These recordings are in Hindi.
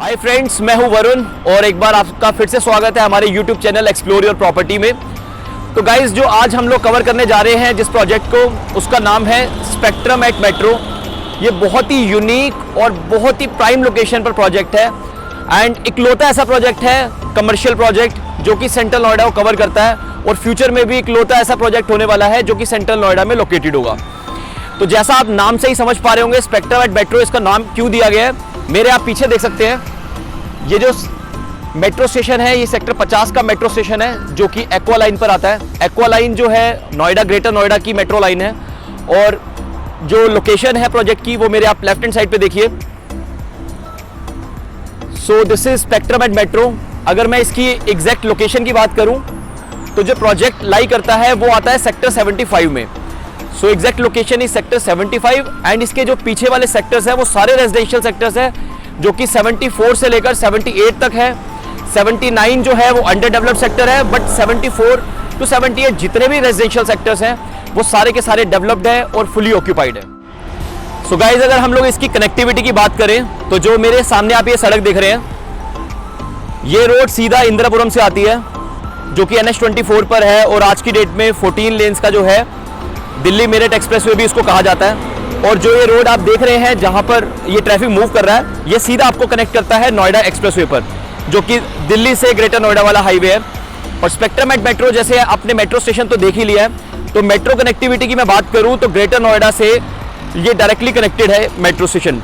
हाय फ्रेंड्स, मैं हूं वरुण और एक बार आपका फिर से स्वागत है हमारे YouTube channel explore your property में। तो गाइस, जो आज हम लोग कवर करने जा रहे हैं जिस प्रोजेक्ट को, उसका नाम है स्पेक्ट्रम एट मेट्रो। ये बहुत ही यूनिक और बहुत ही प्राइम लोकेशन पर प्रोजेक्ट है एंड इकलौता ऐसा प्रोजेक्ट है, कमर्शियल प्रोजेक्ट, जो कि सेंट्रल नोएडा को कवर करता है और फ्यूचर में भी इकलौता ऐसा प्रोजेक्ट होने वाला है जो कि सेंट्रल नोएडा में लोकेटेड होगा। तो जैसा आप नाम से ही समझ पा रहे होंगे, स्पेक्ट्रम एट मेट्रो इसका नाम क्यों दिया गया है। मेरे आप पीछे देख सकते हैं, ये जो मेट्रो स्टेशन है, ये सेक्टर 50 का मेट्रो स्टेशन है जो कि एक्वा लाइन पर आता है। एक्वा लाइन जो है नोएडा, ग्रेटर नोएडा की मेट्रो लाइन है और जो लोकेशन है प्रोजेक्ट की वो मेरे आप लेफ्ट हैंड साइड पे देखिए। So this is Spectrum at Metro. अगर मैं इसकी एग्जैक्ट लोकेशन की बात करूं तो जो प्रोजेक्ट लाई करता है वो आता है सेक्टर 75 में। So exact location is sector 75 and इसके जो पीछे वाले सेक्टर्स हैं वो सारे रेजिडेंशियल सेक्टर्स हैं जो कि 74 से लेकर 78 तक है। 79 जो है वो अंडर डेवलप्ड सेक्टर है, बट 74 टू 78 जितने भी रेजिडेंशियल सेक्टर्स हैं वो सारे के सारे डेवलप्ड है और फुली ऑक्यूपाइड है। सो गाइज, अगर हम लोग इसकी कनेक्टिविटी की बात करें तो जो मेरे सामने आप ये सड़क देख रहे हैं, ये रोड सीधा इंदिरापुरम से आती है जो कि NH24 पर है और आज की डेट में 14 लेन्स का जो है दिल्ली मेरठ एक्सप्रेसवे भी इसको कहा जाता है। और जो ये रोड आप देख रहे हैं जहां पर ये ट्रैफिक मूव कर रहा है, ये सीधा आपको कनेक्ट करता है नोएडा एक्सप्रेसवे पर, जो कि दिल्ली से ग्रेटर नोएडा वाला हाईवे है। और स्पेक्ट्रम एट मेट्रो, जैसे आपने मेट्रो स्टेशन तो देख ही लिया है, तो मेट्रो कनेक्टिविटी की मैं बात करूं तो ग्रेटर नोएडा से ये डायरेक्टली कनेक्टेड है मेट्रो स्टेशन।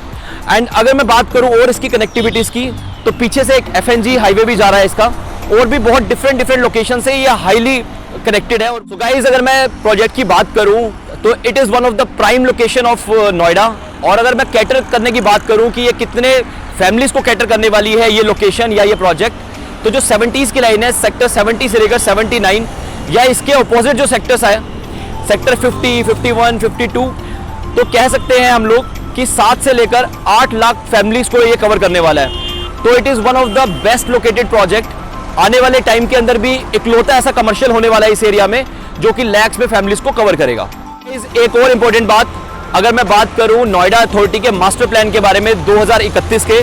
एंड अगर मैं बात करूं और इसकी कनेक्टिविटीज की, तो पीछे से एक FNG हाईवे भी जा रहा है इसका, और भी बहुत डिफरेंट लोकेशन से ये हाईली कनेक्टेड है। और so गाइज, अगर मैं प्रोजेक्ट की बात करूं तो it is one of the prime location of Noida. और अगर मैं कैटर करने की बात करूं कि ये कितने फैमिलीज को कैटर करने वाली है ये लोकेशन या ये प्रोजेक्ट, तो जो 70s की लाइन है, सेक्टर 70 से लेकर 79 या इसके अपोजिट जो सेक्टर्स है, सेक्टर 50, 51, 52, तो कह सकते हैं हम लोग कि 7 से लेकर 8 लाख फैमिलीज को ये कवर करने वाला है। तो it is one of the best located project. आने वाले टाइम के अंदर भी इकलौता ऐसा कमर्शियल होने वाला है इस एरिया में जो कि लैक्स में फैमिलीज को कवर करेगा। एक और इंपॉर्टेंट बात, अगर मैं बात करूं नोएडा अथॉरिटी के मास्टर प्लान के बारे में 2031 के,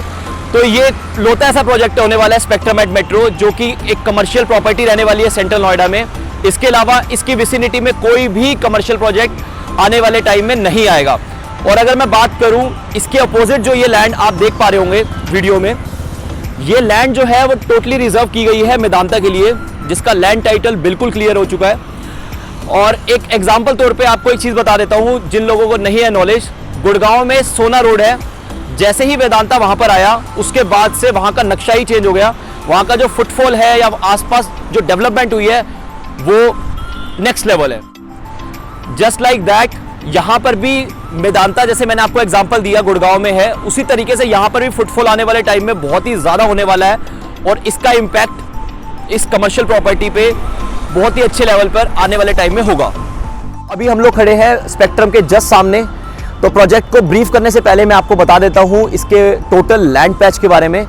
तो ये इकलौता ऐसा प्रोजेक्ट होने वाला है स्पेक्ट्रम एट मेट्रो जो कि एक कमर्शियल प्रॉपर्टी रहने वाली है सेंट्रल नोएडा में। इसके अलावा इसकी विसिनिटी में कोई भी कमर्शियल प्रोजेक्ट आने वाले टाइम में नहीं आएगा। और अगर मैं बात करूं इसके अपोजिट, जो ये लैंड आप देख पा रहे होंगे वीडियो में, ये लैंड जो है वो टोटली रिजर्व की गई है मेदांता के लिए, जिसका लैंड टाइटल बिल्कुल क्लियर हो चुका है। और एक एग्जांपल तौर पे आपको एक चीज़ बता देता हूँ जिन लोगों को नहीं है नॉलेज, गुड़गांव में सोना रोड है, जैसे ही वेदांता वहाँ पर आया उसके बाद से वहाँ का नक्शा ही चेंज हो गया। वहाँ का जो फुटफॉल है या आसपास जो डेवलपमेंट हुई है वो नेक्स्ट लेवल है। जस्ट लाइक दैट यहाँ पर भी मेदांता, जैसे मैंने आपको एग्जांपल दिया गुड़गांव में है, उसी तरीके से यहाँ पर भी फुटफॉल आने वाले टाइम में बहुत ही ज़्यादा होने वाला है और इसका इम्पैक्ट इस कमर्शियल प्रॉपर्टी पे बहुत ही अच्छे लेवल पर आने वाले टाइम में होगा। अभी हम लोग खड़े हैं स्पेक्ट्रम के जस्ट सामने। तो प्रोजेक्ट को ब्रीफ करने से पहले मैं आपको बता देता हूँ इसके टोटल लैंड पैच के बारे में।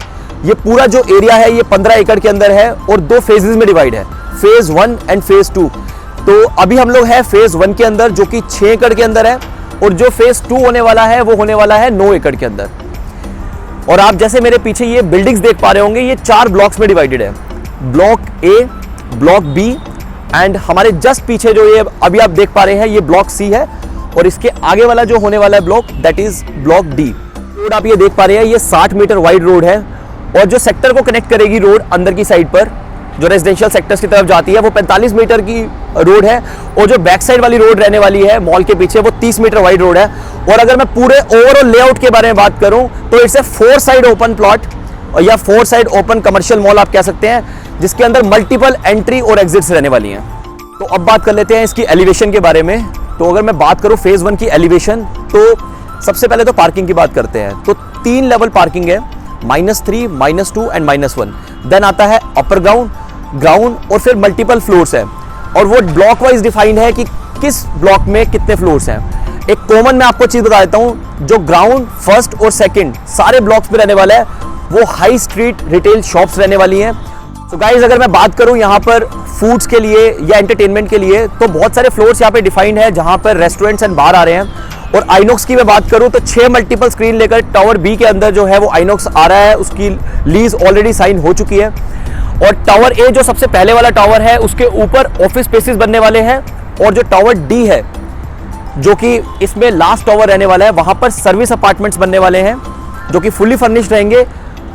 ये पूरा जो एरिया है ये 15 एकड़ के अंदर है और 2 फेजेस में डिवाइड है, फेज 1 एंड फेज 2। तो अभी हम लोग हैं फेज 1 के अंदर जो कि 6 एकड़ के अंदर है, और जो फेज 2 होने वाला है वो होने वाला है 9 एकड़ के अंदर। और आप जैसे मेरे पीछे ये बिल्डिंग्स देख पा रहे होंगे, ये 4 ब्लॉक्स में डिवाइडेड है, block A, block B and हमारे जस्ट पीछे जो ये अभी आप देख पा रहे हैं ये ब्लॉक C है, और इसके आगे वाला जो होने वाला है block, that is block D। Road आप ये देख पा रहे हैं, ये 60 मीटर वाइड रोड है और जो सेक्टर को कनेक्ट करेगी रोड अंदर की साइड पर जो रेजिडेंशियल सेक्टर्स की तरफ जाती है वो 45 मीटर की रोड है, और जो बैक साइड वाली रोड रहने वाली है मॉल के पीछे वो 30 मीटर वाइड रोड है। और अगर मैं पूरे ओवरऑल लेआउट के बारे में बात करूं तो it's a 4 side open plot या 4 साइड ओपन कमर्शियल मॉल आप कह सकते हैं, जिसके अंदर मल्टीपल एंट्री और एग्जिट्स रहने वाली हैं। तो अब बात कर लेते हैं इसकी एलिवेशन के बारे में। तो अगर मैं बात करूं फेज 1 की एलिवेशन, तो सबसे पहले तो पार्किंग की बात करते हैं। तो 3 लेवल पार्किंग है, -3, -2 एंड -1। देन आता है अपर ग्राउंड, ग्राउंड और फिर मल्टीपल फ्लोर्स है, और वो ब्लॉक वाइज डिफाइंड है कि किस ब्लॉक में कितने फ्लोर्स हैं। एक कॉमन मैं आपको चीज बता देता हूं, जो ग्राउंड, फर्स्ट और सेकंड सारे ब्लॉक्स में रहने वाला है वो हाई स्ट्रीट रिटेल शॉप्स रहने वाली हैं। तो गाइज, अगर मैं बात करूं यहाँ पर फूड्स के लिए या एंटरटेनमेंट के लिए, तो बहुत सारे फ्लोर्स यहाँ पे डिफाइंड है जहाँ पर रेस्टोरेंट्स एंड बार आ रहे हैं, और आइनॉक्स की मैं बात करूं तो 6 मल्टीपल स्क्रीन लेकर टावर बी के अंदर जो है वो आइनॉक्स आ रहा है, उसकी लीज ऑलरेडी साइन हो चुकी है। और टावर ए जो सबसे पहले वाला टावर है उसके ऊपर ऑफिस स्पेसेस बनने वाले हैं, और जो टावर डी है जो कि इसमें लास्ट टावर रहने वाला है, वहां पर सर्विस अपार्टमेंट्स बनने वाले हैं जो कि फुल्ली फर्निश्ड रहेंगे।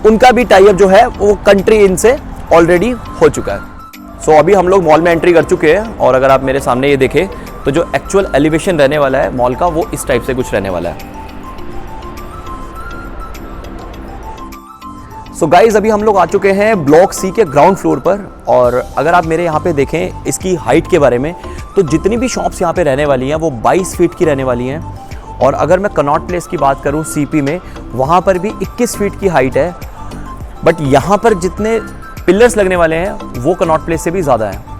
उनका भी टाई अप जो है वो कंट्री इन से ऑलरेडी हो चुका है। सो अभी हम लोग मॉल में एंट्री कर चुके हैं, और अगर आप मेरे सामने ये देखें तो जो एक्चुअल एलिवेशन रहने वाला है मॉल का वो इस टाइप से कुछ रहने वाला है। सो गाइज अभी हम लोग आ चुके हैं ब्लॉक सी के ग्राउंड फ्लोर पर, और अगर आप मेरे यहाँ पे देखें इसकी हाइट के बारे में तो जितनी भी शॉप्स यहाँ पे रहने वाली हैं वो 22 फीट की रहने वाली हैं। और अगर मैं कनॉट प्लेस की बात करूँ सीपी में, वहाँ पर भी 21 फीट की हाइट है, बट यहाँ पर जितने पिलर्स लगने वाले हैं वो कनॉट प्लेस से भी ज़्यादा है।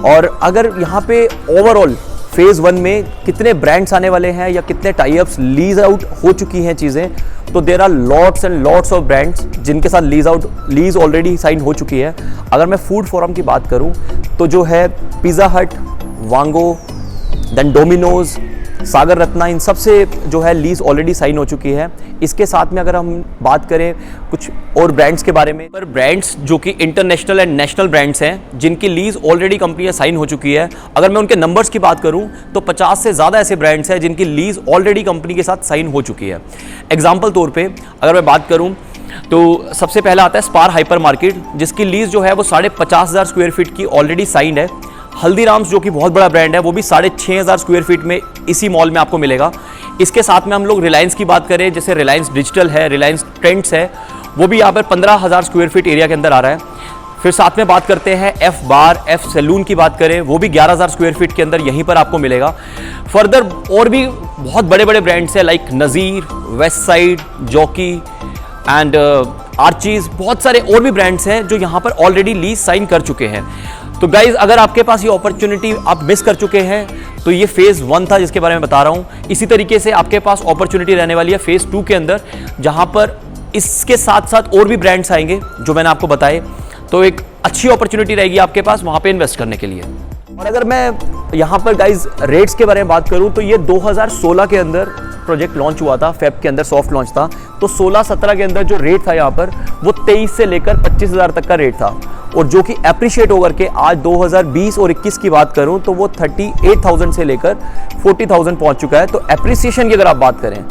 और अगर यहाँ पे ओवरऑल फेज़ 1 में कितने ब्रांड्स आने वाले हैं या कितने टाई अप्स लीज आउट हो चुकी हैं चीज़ें, तो there are lots and lots of brands जिनके साथ लीज ऑलरेडी साइन हो चुकी है। अगर मैं फूड फोरम की बात करूं तो जो है पिज़्ज़ा हट, वांगो, देन डोमिनोज, सागर रत्ना, इन सब से जो है लीज ऑलरेडी साइन हो चुकी है। इसके साथ में अगर हम बात करें कुछ और ब्रांड्स के बारे में, पर ब्रांड्स जो कि इंटरनेशनल एंड नेशनल ब्रांड्स हैं जिनकी लीज ऑलरेडी कंपनी साइन हो चुकी है, अगर मैं उनके नंबर्स की बात करूं तो 50 से ज़्यादा ऐसे ब्रांड्स हैं जिनकी लीज ऑलरेडी कंपनी के साथ साइन हो चुकी है। एग्जाम्पल तौर पर अगर मैं बात करूँ तो सबसे पहला आता है स्पार हाइपर मार्केट, जिसकी लीज जो है वो 50,500 स्क्वायर फीट की ऑलरेडी साइंड है। हल्दीराम्स जो कि बहुत बड़ा ब्रांड है वो भी 6,500 स्क्वायर फीट में इसी मॉल में आपको मिलेगा। इसके साथ में हम लोग रिलायंस की बात करें, जैसे रिलायंस डिजिटल है, रिलायंस ट्रेंड्स है, वो भी यहाँ पर 15,000 स्क्वायर फीट एरिया के अंदर आ रहा है। फिर साथ में बात करते हैं एफ बार, एफ सैलून की बात करें, वो भी 11,000 स्क्वायर फीट के अंदर यहीं पर आपको मिलेगा। फर्दर और भी बहुत बड़े बड़े ब्रांड्स हैं लाइक नज़ीर, Westside, Jockey and Archies, बहुत सारे और भी ब्रांड्स हैं जो यहाँ पर ऑलरेडी लीज साइन कर चुके हैं। तो गाइज अगर आपके पास ये अपॉर्चुनिटी आप मिस कर चुके हैं तो ये फेज़ 1 था जिसके बारे में बता रहा हूँ। इसी तरीके से आपके पास अपॉर्चुनिटी रहने वाली है फेज़ 2 के अंदर, जहाँ पर इसके साथ साथ और भी ब्रांड्स आएंगे जो मैंने आपको बताए। तो एक अच्छी अपॉर्चुनिटी रहेगी आपके पास वहाँ पे इन्वेस्ट करने के लिए। और अगर मैं यहाँ पर गाइज रेट्स के बारे में बात करूँ तो ये 2016 के अंदर प्रोजेक्ट लॉन्च हुआ था, फेब के अंदर सॉफ्ट लॉन्च था। तो 16-17 के अंदर जो रेट था यहाँ पर वो 23 से लेकर 25,000 तक का रेट था, और जो कि एप्रिशिएट होकर के आज 2020 और 21 की बात करूं तो वो 38,000 से लेकर 40,000 पहुंच चुका है। तो एप्रिसिएशन की अगर आप बात करें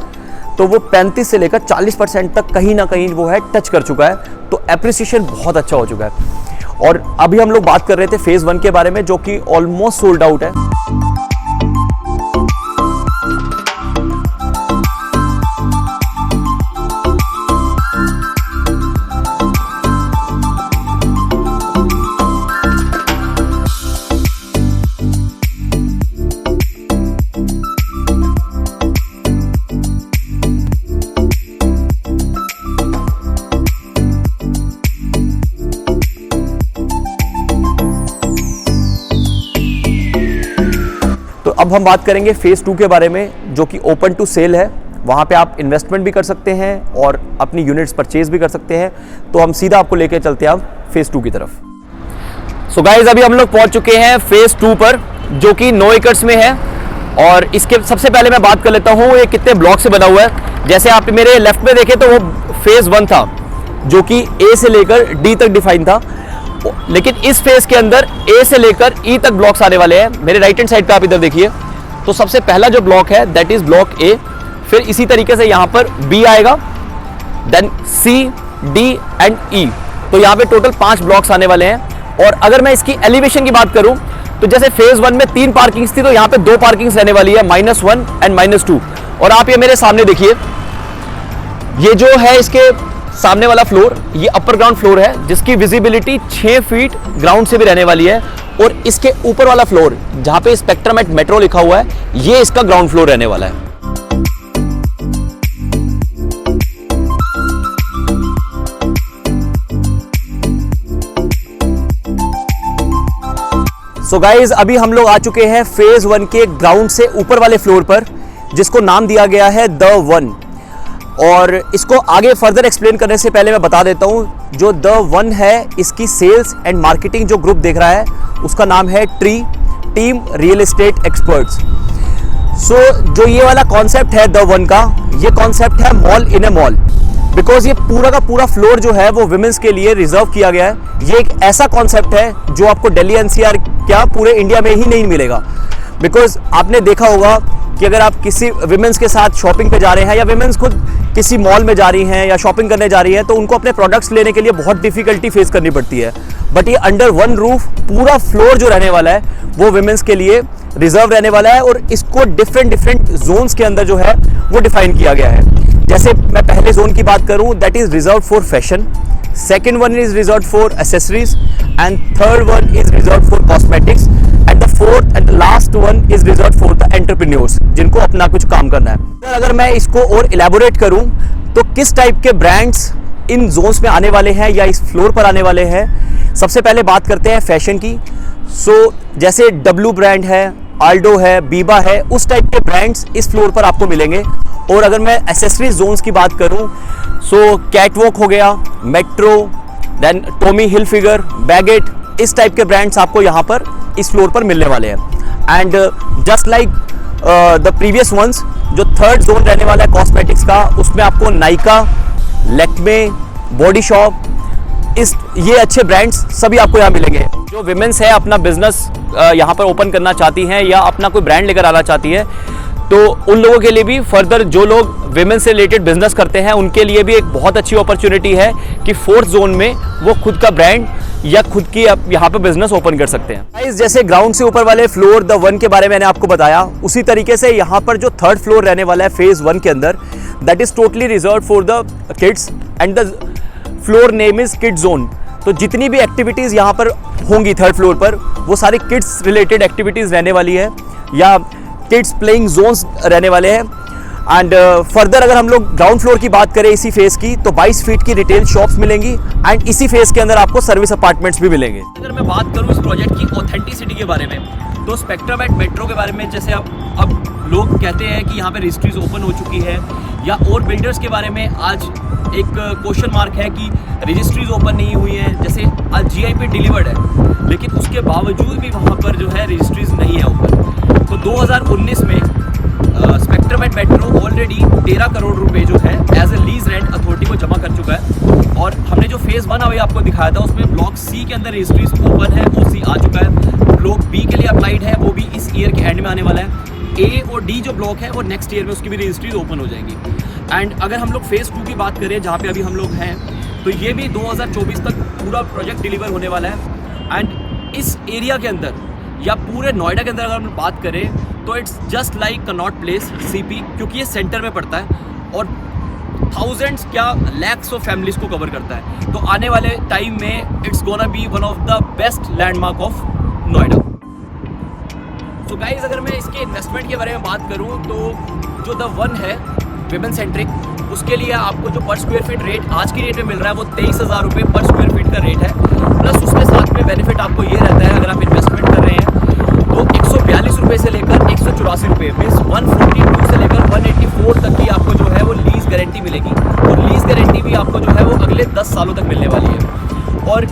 तो वो 35 से लेकर 40% तक कहीं ना कहीं वो है टच कर चुका है। तो एप्रिसिएशन बहुत अच्छा हो चुका है। और अभी हम लोग बात कर रहे थे फेज़ 1 के बारे में जो कि ऑलमोस्ट सोल्ड आउट है। अब हम बात करेंगे फेज़ 2 के बारे में जो कि ओपन टू सेल है। वहाँ पे आप इन्वेस्टमेंट भी कर सकते हैं और अपनी यूनिट्स परचेज भी कर सकते हैं। तो हम सीधा आपको लेके चलते हैं अब फेज़ 2 की तरफ। सो गाइज अभी हम लोग पहुँच चुके हैं फेज़ 2 पर जो कि 9 एकर्स में है। और इसके सबसे पहले मैं बात कर लेता हूँ ये कितने ब्लॉक से बना हुआ है। जैसे आप मेरे लेफ्ट में देखें तो वो फेज़ 1 था जो कि ए से लेकर डी तक डिफाइन था, लेकिन इस फेज के अंदर ए से लेकर ई तक ब्लॉक्स आने वाले हैं। मेरे राइट हैंड साइड पे आप इधर देखिए तो सबसे पहला जो ब्लॉक है दैट इज ब्लॉक ए, फिर इसी तरीके से यहां पर बी आएगा, देन सी, डी एंड ई। तो यहां पे टोटल 5 ब्लॉक्स आने वाले हैं। और अगर मैं इसकी एलिवेशन की बात करूं तो जैसे फेज 1 में 3 पार्किंग्स थी तो यहां पे 2 पार्किंग्स रहने वाली है, -1 एंड -2। और आप ये मेरे सामने देखिए, ये जो है इसके सामने वाला फ्लोर ये अपर ग्राउंड फ्लोर है जिसकी विजिबिलिटी 6 फीट ग्राउंड से भी रहने वाली है। और इसके ऊपर वाला फ्लोर जहां पे स्पेक्ट्रम एट मेट्रो लिखा हुआ है ये इसका ग्राउंड फ्लोर रहने वाला है। सो गाइज अभी हम लोग आ चुके हैं फेज 1 के ग्राउंड से ऊपर वाले फ्लोर पर जिसको नाम दिया गया है द वन। और इसको आगे फर्दर एक्सप्लेन करने से पहले मैं बता देता हूँ जो द वन है इसकी सेल्स एंड मार्केटिंग जो ग्रुप देख रहा है उसका नाम है टीम रियल एस्टेट एक्सपर्ट्स। जो ये वाला कॉन्सेप्ट है द वन का, ये कॉन्सेप्ट है mall in A mall, because ये पूरा का पूरा फ्लोर जो है वो विमेंस के लिए रिजर्व किया गया है। ये एक ऐसा कॉन्सेप्ट है जो आपको दिल्ली एनसीआर क्या पूरे इंडिया में ही नहीं मिलेगा। बिकॉज आपने देखा होगा कि अगर आप किसी विमेंस के साथ शॉपिंग पे जा रहे हैं या विमेंस खुद किसी मॉल में जा रही हैं या शॉपिंग करने जा रही है, तो उनको अपने प्रोडक्ट्स लेने के लिए बहुत डिफिकल्टी फेस करनी पड़ती है। बट ये अंडर वन रूफ पूरा फ्लोर जो रहने वाला है वो विमेंस के लिए रिजर्व रहने वाला है, और इसको डिफरेंट जोन्स के अंदर जो है वो डिफाइन किया गया है। जैसे मैं पहले जोन की बात करूं, that is reserve for fashion, second one is reserve for accessories, and third one is reserve for cosmetics, and the fourth and last one is reserve for the entrepreneurs, जिनको अपना कुछ काम करना है। अगर मैं इसको और इलेबोरेट करूं तो किस टाइप के ब्रांड्स इन जोन्स में आने वाले हैं या इस फ्लोर पर आने वाले हैं, सबसे पहले बात करते हैं फैशन की। जैसे डब्लू ब्रांड है, आल्डो है, बीबा है, उस टाइप के ब्रांड्स इस फ्लोर पर आपको मिलेंगे। और अगर मैं एसेसरीज जोन्स की बात करूं, कैटवॉक हो गया, Metro, then Tommy Hilfiger, Baggit, इस टाइप के ब्रांड्स आपको यहाँ पर इस फ्लोर पर मिलने वाले हैं। And just like the previous ones, जो थर्ड जोन रहने वाला है कॉस्मेटिक्स का, उसमें आपको नाइका, लैक्मे, बॉडी शॉप, ये अच्छे ब्रांड्स सभी आपको यहाँ मिलेंगे। जो विमेंस है अपना बिजनेस यहाँ पर ओपन करना चाहती हैं या अपना कोई ब्रांड लेकर आना चाहती है, तो उन लोगों के लिए भी फर्दर जो लोग विमेन से रिलेटेड बिजनेस करते हैं उनके लिए भी एक बहुत अच्छी अपॉर्चुनिटी है कि फोर्थ जोन में वो खुद का ब्रांड या खुद की यहाँ पर बिजनेस ओपन कर सकते हैं। जैसे ग्राउंड से ऊपर वाले फ्लोर द वन के बारे में मैंने आपको बताया, उसी तरीके से यहाँ पर जो थर्ड फ्लोर रहने वाला है फेज वन के अंदर, that is totally reserve for the kids and the floor name is kid zone. तो जितनी भी एक्टिविटीज़ यहाँ पर होंगी थर्ड फ्लोर पर, वो सारी किड्स रिलेटेड एक्टिविटीज़ रहने वाली है या किड्स प्लेइंग जोन्स रहने वाले हैं। एंड फर्दर अगर हम लोग ग्राउंड फ्लोर की बात करें इसी फेज की, तो 22 फीट की रिटेल शॉप्स मिलेंगी एंड इसी फेज के अंदर आपको सर्विस अपार्टमेंट्स भी मिलेंगे। अगर मैं बात करूँ इस प्रोजेक्ट की ऑथेंटिसिटी के बारे में, तो स्पेक्ट्रम एट मेट्रो के बारे में, जैसे अब लोग कहते हैं कि यहाँ पे रजिस्ट्रीज ओपन हो चुकी है, या और बिल्डर्स के बारे में आज एक क्वेश्चन मार्क है कि रजिस्ट्रीज ओपन नहीं हुई हैं। जैसे आज GIP डिलीवर्ड है, लेकिन उसके बावजूद भी वहाँ पर जो है रजिस्ट्रीज नहीं है ओपन। तो 2019 में Spectrum at Metro already 13 crore रुपए जो है as a lease rent authority को जमा कर चुका है। और हमने जो फेज़ 1 अभी आपको दिखाया था, उसमें ब्लॉक C के अंदर रजिस्ट्रीज ओपन है, OC आ चुका है। ब्लॉक B के लिए अप्लाइड है, वो भी इस ईयर के एंड में आने वाला है। A और D जो ब्लॉक है वो नेक्स्ट ईयर में उसकी भी रजिस्ट्रीज ओपन हो जाएंगी। एंड अगर हम लोग फेज़ 2 की बात करें, जहाँ पे अभी हम लोग हैं, तो ये भी 2024 तक पूरा प्रोजेक्ट डिलीवर होने वाला है। एंड इस एरिया के अंदर या पूरे नोएडा के अंदर अगर हम बात करें, तो it's just like Connaught place CP, क्योंकि ये सेंटर में पड़ता है और थाउजेंड्स क्या लैक्स ऑफ फैमिलीज को कवर करता है। तो आने वाले टाइम में it's gonna be one of the best landmark of Noida. तो गाइज अगर मैं इसके इन्वेस्टमेंट के बारे में बात करूं, तो जो द वन है विमेन सेंट्रिक, उसके लिए आपको जो पर स्क्वायर फीट रेट आज की रेट में मिल रहा है वो 23,000 रुपये पर स्क्वायर फीट का रेट है। प्लस उसके साथ में बेनिफिट आपको ये रहता है, अगर आप इन्वेस्टमेंट कर रहे हैं तो 142 रुपये से लेकर 184 रुपये, मीन्स 142 से लेकर 184 तक की आपको जो है वो लीज गारंटी मिलेगी। और लीज गारंटी भी आपको जो है वो अगले 10 सालों तक मिलने वाली है। और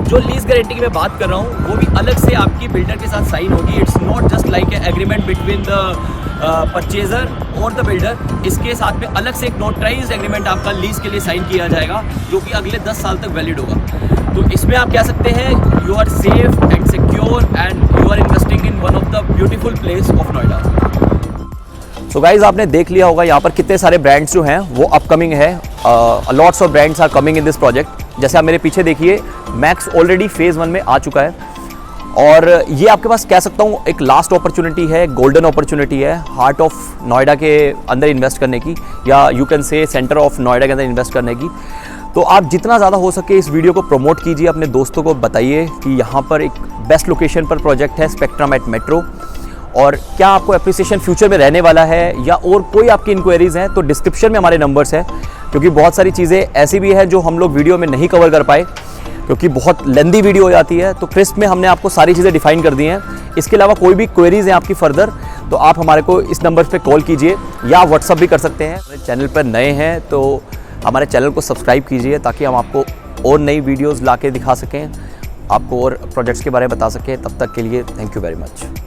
जो लीज गारंटी की मैं बात कर रहा हूँ वो भी अलग से आपकी बिल्डर के साथ साइन होगी। It's not just like a agreement between the purchaser और द बिल्डर। इसके साथ में अलग से एक नोटराइज्ड एग्रीमेंट आपका लीज के लिए साइन किया जाएगा, जो कि अगले 10 साल तक वैलिड होगा। तो इसमें आप कह सकते हैं you are safe and secure and you are investing in one of the beautiful place of Noida. So guys आपने देख लिया होगा यहाँ पर कितने सारे ब्रांड्स जो हैं वो अपकमिंग है। Lots of brands are coming in this project. जैसे आप मेरे पीछे देखिए, मैक्स ऑलरेडी फेज़ 1 में आ चुका है और ये आपके पास कह सकता हूँ एक लास्ट अपॉर्चुनिटी है, गोल्डन अपॉर्चुनिटी है हार्ट ऑफ नोएडा के अंदर इन्वेस्ट करने की, या you can say centre of Noida के अंदर इन्वेस्ट करने की। तो आप जितना ज़्यादा हो सके इस वीडियो को प्रमोट कीजिए, अपने दोस्तों को बताइए कि यहाँ पर एक बेस्ट लोकेशन पर प्रोजेक्ट है स्पेक्ट्रम एट मेट्रो। और क्या आपको अप्रिसिएशन फ्यूचर में रहने वाला है या और कोई आपकी इंक्वायरीज़ हैं, तो डिस्क्रिप्शन में हमारे नंबर्स हैं, क्योंकि बहुत सारी चीज़ें ऐसी भी हैं जो हम लोग वीडियो में नहीं कवर कर पाए क्योंकि बहुत लेंदी वीडियो हो जाती है। तो क्रिस्प में हमने आपको सारी चीज़ें डिफाइन कर दी हैं। इसके अलावा कोई भी क्वेरीज़ हैं आपकी फर्दर, तो आप हमारे को इस नंबर पे कॉल कीजिए या व्हाट्सअप भी कर सकते हैं। हमारे चैनल पर नए हैं तो हमारे चैनल को सब्सक्राइब कीजिए, ताकि हम आपको और नई वीडियोज़ ला के दिखा सकें, आपको और प्रोजेक्ट्स के बारे में बता सकें। तब तक के लिए थैंक यू वेरी मच।